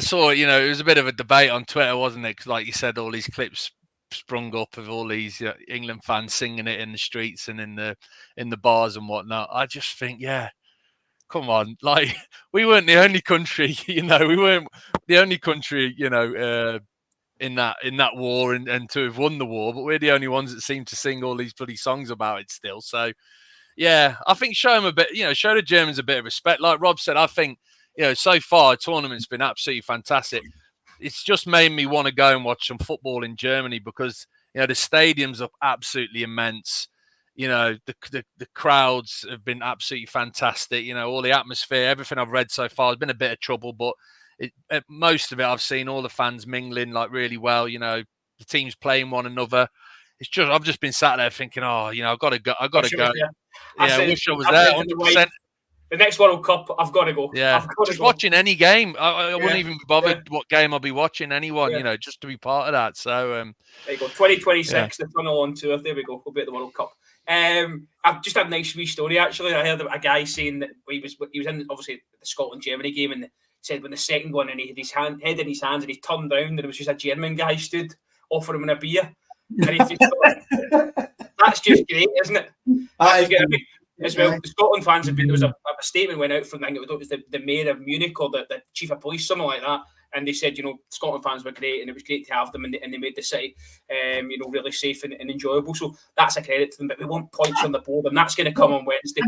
saw, it was a bit of a debate on Twitter, wasn't it? Because, like you said, all these clips sprung up of all these England fans singing it in the streets and in the bars and whatnot. I just think, come on, we weren't the only country, we weren't the only country, in that war and to have won the war, but we're the only ones that seem to sing all these bloody songs about it still. So, I think show them a bit, show the Germans a bit of respect. Like Rob said, I think, so far the tournament's been absolutely fantastic. It's just made me want to go and watch some football in Germany because, the stadiums are absolutely immense. The crowds have been absolutely fantastic. All the atmosphere, everything I've read so far has been a bit of trouble, but most of it I've seen all the fans mingling really well. The teams playing one another. It's just I've just been sat there thinking, I've got to go. I wish I was there. 100%. The next World Cup, I've got to go. Yeah, just watching any game. I wouldn't even be bothered what game I'll be watching. Anyone, just to be part of that. So there you go. 2026, the tunnel on tour. There we go. We'll be at the World Cup. I've just had a nice wee story actually. I heard a guy saying that he was in obviously the Scotland-Germany game, and said when the second one, and he had his head in his hands, and he turned around, and it was just a German guy stood offering him a beer. And he just that's just great, isn't it? As well, the Scotland fans have been. There was a statement went out from, I think it was the mayor of Munich or the chief of police, something like that, and they said, Scotland fans were great, and it was great to have them, and they made the city, really safe and enjoyable. So that's a credit to them. But we want points on the board, and that's going to come on Wednesday.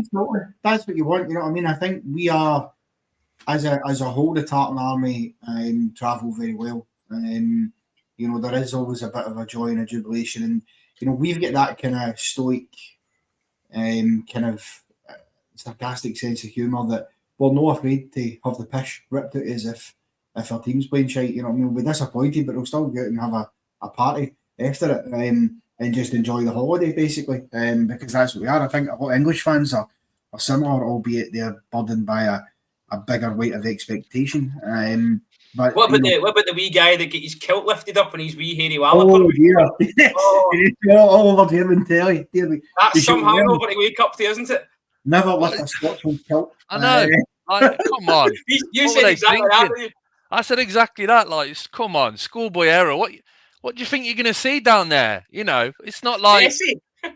That's what you want. You know what I mean? I think we are, as a whole, the Tartan Army travel very well. There is always a bit of a joy and a jubilation, and we've got that kind of stoic. Kind of sarcastic sense of humour that we're not afraid to have the pish ripped out as if our team's playing shite. We're disappointed, but we'll still go out and have a party after it and just enjoy the holiday, basically, because that's what we are. I think a lot of English fans are similar, albeit they're burdened by a bigger weight of expectation. But what about the wee guy that get his kilt lifted up and his wee hairy wallop? Oh dear! All over German telly. That's some hangover to wake up to, isn't it? Never lift a Scotsman kilt. I know. Come on. You said exactly that. Didn't you? I said exactly that. Come on, schoolboy error. What do you think you're going to see down there? It's not like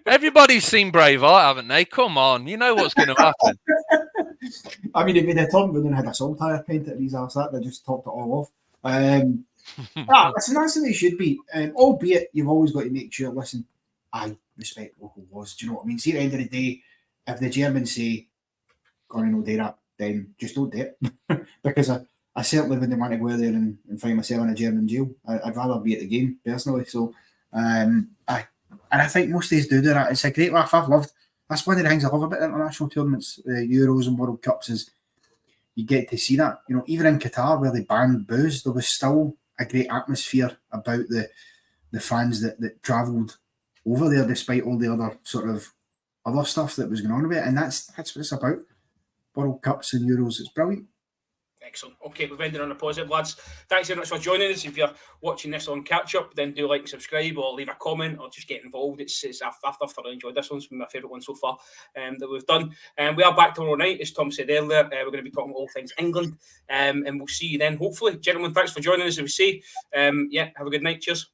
everybody's seen Braveheart, haven't they? Come on, you know what's going to happen. I mean, if they'd turned and had a saltire painted at his arse, that they just topped it all off. Listen, that's the way it should be. Albeit, you've always got to make sure. Listen, I respect local laws. Do you know what I mean? See, at the end of the day, if the Germans say, "Gonna no do that," then just don't do it. Because I certainly wouldn't want to go there and find myself in a German jail. I'd rather be at the game personally. So, I think most days do that. It's a great laugh. That's one of the things I love about international tournaments, Euros and World Cups, is you get to see that. Even in Qatar, where they banned booze, there was still a great atmosphere about the fans that travelled over there, despite all the other sort of other stuff that was going on with it. And that's what it's about. World Cups and Euros, it's brilliant. Excellent. Okay, we've ended on a positive, lads. Thanks very much for joining us. If you're watching this on catch up, then do like and subscribe, or leave a comment, or just get involved. I've thoroughly enjoyed this one. It's been my favourite one so far that we've done. We are back tomorrow night, as Tom said earlier. We're going to be talking all things England, and we'll see you then. Hopefully, gentlemen, thanks for joining us. As we say, have a good night. Cheers.